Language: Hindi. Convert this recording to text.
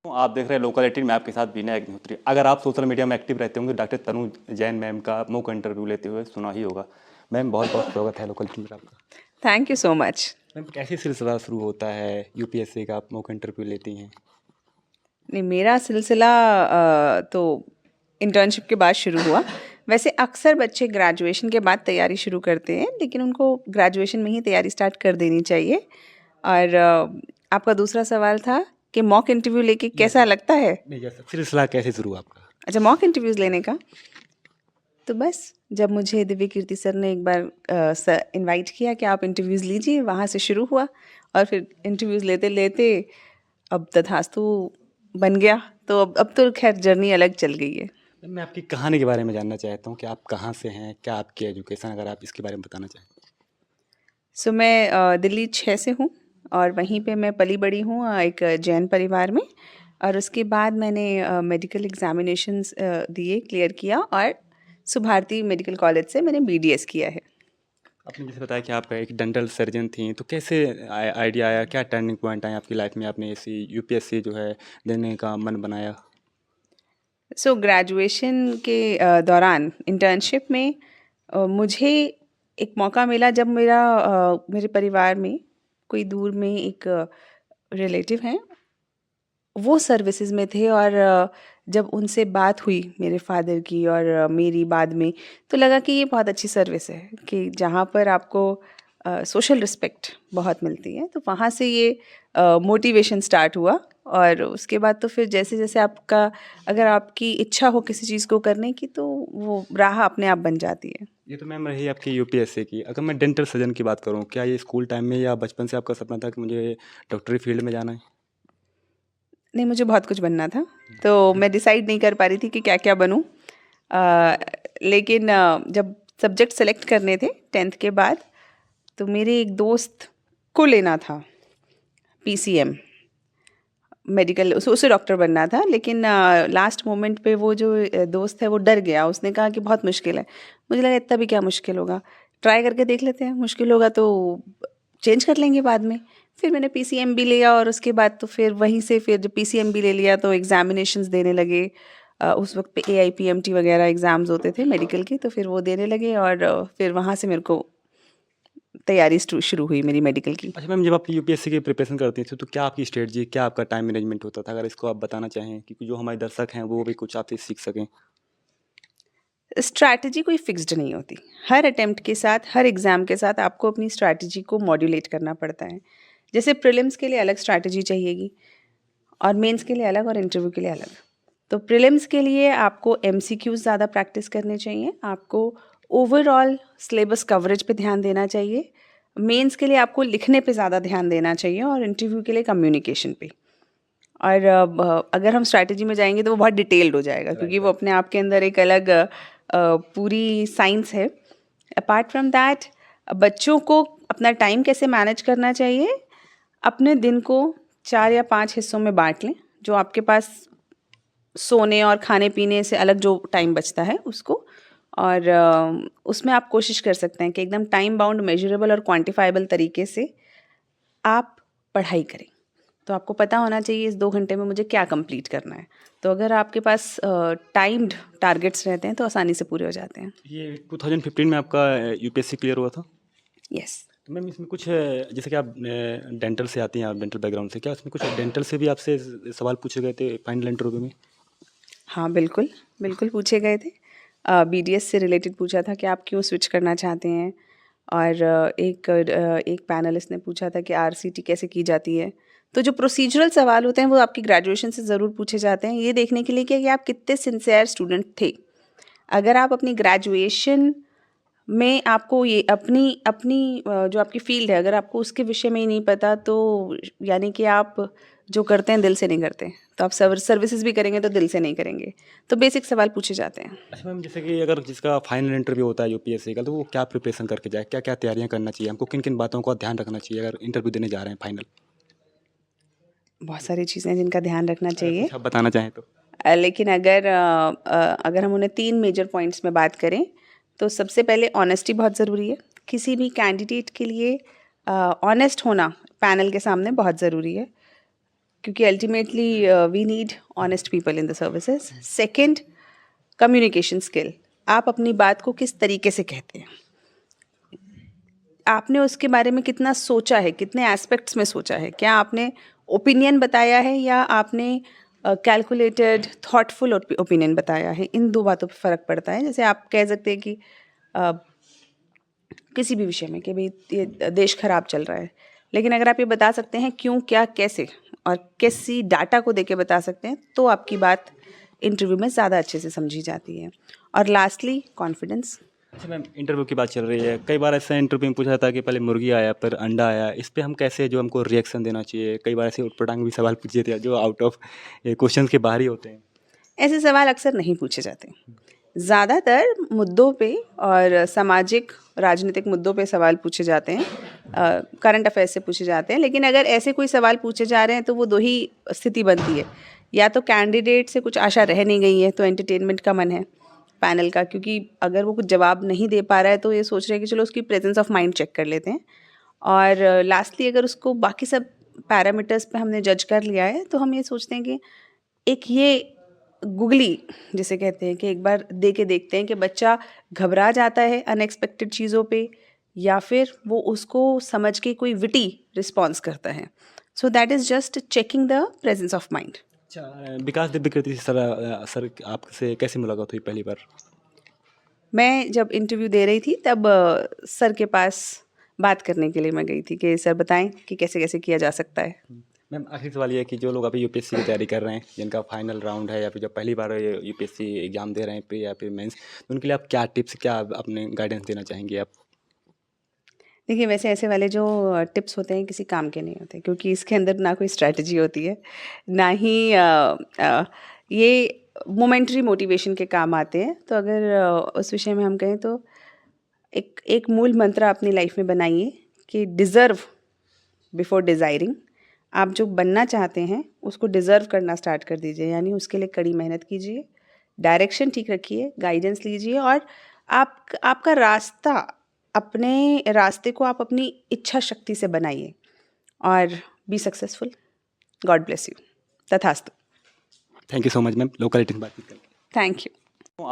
आप देख रहे हैं लोकल 18 में आपके साथ बीना अग्निहोत्री। अगर आप सोशल मीडिया में एक्टिव रहते होंगे डॉक्टर तनु जैन मैम का मुक इंटरव्यू लेते हुए सुना ही होगा। मैम बहुत बहुत स्वागत है लोकल 18 में आपका। Thank you so much. Ma'am कैसे सिलसिला शुरू होता है यूपीएससी का, आप मुक इंटरव्यू लेती हैं? नहीं, मेरा सिलसिला तो इंटर्नशिप के बाद शुरू हुआ। वैसे अक्सर बच्चे ग्रेजुएशन के बाद तैयारी शुरू करते हैं, लेकिन उनको ग्रेजुएशन में ही तैयारी स्टार्ट कर देनी चाहिए। और आपका दूसरा सवाल था कि मॉक इंटरव्यू लेके कैसा लगता है? नहीं, सिलसिला कैसे शुरू हुआ आपका? अच्छा, मॉक इंटरव्यूज़ लेने का तो बस जब मुझे दिव्य कीर्ति सर ने एक बार इनवाइट किया कि आप इंटरव्यूज़ लीजिए, वहाँ से शुरू हुआ। और फिर इंटरव्यूज़ लेते लेते अब तथास्तु बन गया। तो अब तो खैर जर्नी अलग चल गई है। मैं आपकी कहानी के बारे में जानना चाहता हूँ कि आप कहाँ से हैं, क्या आपकी एजुकेशन, अगर आप इसके बारे में बताना चाहें। सो मैं दिल्ली 6 से हूँ और वहीं पे मैं पली बड़ी हूँ एक जैन परिवार में। और उसके बाद मैंने मेडिकल एग्जामिनेशंस दिए, क्लियर किया और सुभारती मेडिकल कॉलेज से मैंने बीडीएस किया है। आपने जैसे बताया कि आप एक डेंटल सर्जन थी, तो कैसे आइडिया आया, क्या टर्निंग पॉइंट आया आपकी लाइफ में, आपने ऐसी यूपीएससी जो है देने का मन बनाया? सो ग्रेजुएशन के दौरान इंटर्नशिप में मुझे एक मौका मिला जब मेरे परिवार में कोई दूर में एक रिलेटिव हैं, वो सर्विसेज में थे। और जब उनसे बात हुई मेरे फादर की और मेरी बाद में, तो लगा कि ये बहुत अच्छी सर्विस है कि जहाँ पर आपको सोशल रिस्पेक्ट बहुत मिलती है। तो वहाँ से ये मोटिवेशन स्टार्ट हुआ। और उसके बाद तो फिर जैसे जैसे अगर आपकी इच्छा हो किसी चीज़ को करने की, तो वो राह अपने आप बन जाती है। ये तो मैम रही आपकी यूपीएससी की। अगर मैं डेंटल सर्जन की बात करूँ, क्या ये स्कूल टाइम में या बचपन से आपका सपना था कि मुझे डॉक्टरी फील्ड में जाना है? नहीं, मुझे बहुत कुछ बनना था, तो मैं डिसाइड नहीं कर पा रही थी कि क्या क्या बनूं। लेकिन जब सब्जेक्ट सेलेक्ट करने थे 10th के बाद, तो मेरे एक दोस्त को लेना था पीसीएम मेडिकल, उसे डॉक्टर बनना था। लेकिन लास्ट मोमेंट पे वो जो दोस्त है वो डर गया। उसने कहा कि बहुत मुश्किल है। मुझे लगा इतना भी क्या मुश्किल होगा, ट्राई करके देख लेते हैं, मुश्किल होगा तो चेंज कर लेंगे बाद में। फिर मैंने पीसीएम भी लिया और उसके बाद तो फिर वहीं से फिर जब पीसीएम भी ले लिया तो एग्जामिनेशंस देने लगे। उस वक्त पे एआईपीएमटी वगैरह एग्ज़ाम्स होते थे मेडिकल की, तो फिर वो देने लगे। और फिर वहाँ से मेरे को तैयारी शुरू हुई मेरी मेडिकल की। अच्छा मैम, जब आप यूपीएससी की प्रिपरेशन करती थी तो क्या आपकी स्ट्रेटजी, क्या आपका टाइम मैनेजमेंट होता था, अगर इसको आप बताना चाहें कि जो हमारे दर्शक हैं वो भी कुछ आपसे सीख सकें? स्ट्रैटेजी कोई फिक्स्ड नहीं होती। हर अटेम्प्ट के साथ, हर एग्ज़ाम के साथ आपको अपनी स्ट्रैटेजी को मॉड्यूलेट करना पड़ता है। जैसे प्रीलिम्स के लिए अलग स्ट्रैटेजी चाहिएगी और मेंस के लिए अलग और इंटरव्यू के लिए अलग। तो प्रीलिम्स के लिए आपको एमसीक्यूज़ ज़्यादा प्रैक्टिस करने चाहिए, आपको ओवरऑल सिलेबस कवरेज पे ध्यान देना चाहिए, मेंस के लिए आपको लिखने पे ज़्यादा ध्यान देना चाहिए और इंटरव्यू के लिए कम्युनिकेशन पे। और अगर हम स्ट्रैटेजी में जाएंगे तो वो बहुत डिटेल्ड हो जाएगा, क्योंकि वो अपने आप के अंदर एक अलग पूरी साइंस है। अपार्ट फ्रॉम दैट, बच्चों को अपना टाइम कैसे मैनेज करना चाहिए, अपने दिन को 4 या 5 हिस्सों में बांट लें। जो आपके पास सोने और खाने पीने से अलग जो टाइम बचता है उसको, और उसमें आप कोशिश कर सकते हैं कि एकदम टाइम बाउंड, मेजरेबल और क्वांटिफाइबल तरीके से आप पढ़ाई करें। तो आपको पता होना चाहिए इस 2 घंटे में मुझे क्या कंप्लीट करना है। तो अगर आपके पास टाइम्ड टारगेट्स रहते हैं तो आसानी से पूरे हो जाते हैं। ये 2015 में आपका यूपीएससी क्लियर हुआ था? यस। तो मैम इसमें कुछ जैसे कि आप डेंटल से आती हैं, आप डेंटल बैकग्राउंड से, क्या इसमें कुछ डेंटल से भी आपसे सवाल पूछे गए थे फाइनल इंटरव्यू में? हाँ, बिल्कुल, बिल्कुल पूछे गए थे। बीडीएस से रिलेटेड पूछा था कि आप क्यों स्विच करना चाहते हैं। और एक पैनलिस्ट ने पूछा था कि आरसीटी कैसे की जाती है। तो जो प्रोसीजरल सवाल होते हैं वो आपकी ग्रेजुएशन से ज़रूर पूछे जाते हैं, ये देखने के लिए कि आप कितने सिंसियर स्टूडेंट थे। अगर आप अपनी ग्रेजुएशन में आपको ये अपनी अपनी जो आपकी फ़ील्ड है, अगर आपको उसके विषय में ही नहीं पता, तो यानी कि आप जो करते हैं दिल से नहीं करते। तो आप सर्विसेज भी करेंगे तो दिल से नहीं करेंगे। तो बेसिक सवाल पूछे जाते हैं। अच्छा मैम, जैसे कि अगर जिसका फाइनल इंटरव्यू होता है यूपीएससी का, तो वो क्या प्रिपरेशन करके जाए, क्या क्या तैयारियां करना चाहिए, हमको किन किन बातों का ध्यान रखना चाहिए अगर इंटरव्यू देने जा रहे हैं फाइनल? बहुत सारी चीज़ें हैं जिनका ध्यान रखना अगर चाहिए। कुछ आप बताना चाहें तो। लेकिन अगर हम उन्हें 3 मेजर पॉइंट्स में बात करें, तो सबसे पहले ऑनेस्टी बहुत ज़रूरी है। किसी भी कैंडिडेट के लिए ऑनेस्ट होना पैनल के सामने बहुत ज़रूरी है। क्योंकि ultimately we need honest people in the services. Second, communication skill, आप अपनी बात को किस तरीके से कहते हैं, आपने उसके बारे में कितना सोचा है, कितने एस्पेक्ट्स में सोचा है, क्या आपने ओपिनियन बताया है या आपने कैलकुलेटेड थॉटफुल ओपिनियन बताया है। इन दो बातों पे फ़र्क पड़ता है। जैसे आप कह सकते हैं कि किसी भी विषय में कि भाई ये देश खराब चल रहा है, लेकिन अगर आप ये बता सकते हैं क्यों, क्या, कैसे और किसी डाटा को देके बता सकते हैं, तो आपकी बात इंटरव्यू में ज़्यादा अच्छे से समझी जाती है। और लास्टली, कॉन्फिडेंस। अच्छा मैम, इंटरव्यू की बात चल रही है, कई बार ऐसा इंटरव्यू में पूछा जाता है कि पहले मुर्गी आया फिर अंडा आया, इस पे हम कैसे जो हमको रिएक्शन देना चाहिए। कई बार ऐसे उटपटांग भी सवाल पूछे जाते हैं जो आउट ऑफ क्वेश्चन के बाहर ही होते हैं। ऐसे सवाल अक्सर नहीं पूछे जाते। ज़्यादातर मुद्दों पे और सामाजिक राजनीतिक मुद्दों पे सवाल पूछे जाते हैं, करंट अफेयर्स से पूछे जाते हैं। लेकिन अगर ऐसे कोई सवाल पूछे जा रहे हैं तो वो दो ही स्थिति बनती है, या तो कैंडिडेट से कुछ आशा रह नहीं गई है तो एंटरटेनमेंट का मन है पैनल का, क्योंकि अगर वो कुछ जवाब नहीं दे पा रहा है तो ये सोच रहे हैं कि चलो उसकी प्रेजेंस ऑफ माइंड चेक कर लेते हैं। और लास्टली, अगर उसको बाकी सब पैरामीटर्स पे हमने जज कर लिया है तो हम ये सोचते हैं कि एक ये गुगली जिसे कहते हैं कि एक बार दे के देखते हैं कि बच्चा घबरा जाता है अनएक्सपेक्टेड चीज़ों पे, या फिर वो उसको समझ के कोई विटी रिस्पॉन्स करता है। So that is just checking the presence of mind. अच्छा, विकास दिव्यकृति सर, सर आपसे कैसे मुलाकात हुई पहली बार? मैं जब इंटरव्यू दे रही थी तब सर के पास बात करने के लिए मैं गई थी कि सर बताएं कि कैसे कैसे किया जा सकता है। मैम, आखिरी सवाल ये है कि जो लोग अभी यूपीएससी की तैयारी कर रहे हैं, जिनका फाइनल राउंड है या फिर जब पहली बार यूपीएससी एग्जाम दे रहे हैं प्री या फिर मेंस, तो उनके लिए आप क्या टिप्स, क्या अपने गाइडेंस देना चाहेंगे आप? देखिए, वैसे ऐसे वाले जो टिप्स होते हैं किसी काम के नहीं होते, क्योंकि इसके अंदर ना कोई स्ट्रैटेजी होती है, ना ही ये मोमेंटरी मोटिवेशन के काम आते हैं। तो अगर उस विषय में हम कहें तो एक मूल मंत्र अपनी लाइफ में बनाइए कि डिज़र्व बिफोर डिज़ायरिंग। आप जो बनना चाहते हैं उसको डिज़र्व करना स्टार्ट कर दीजिए, यानी उसके लिए कड़ी मेहनत कीजिए, डायरेक्शन ठीक रखिए, गाइडेंस लीजिए, और आपका रास्ता, अपने रास्ते को आप अपनी इच्छा शक्ति से बनाइए और be successful. God bless you. तथास्तु। Thank you so much ma'am, locality में बातचीत करके। Thank you.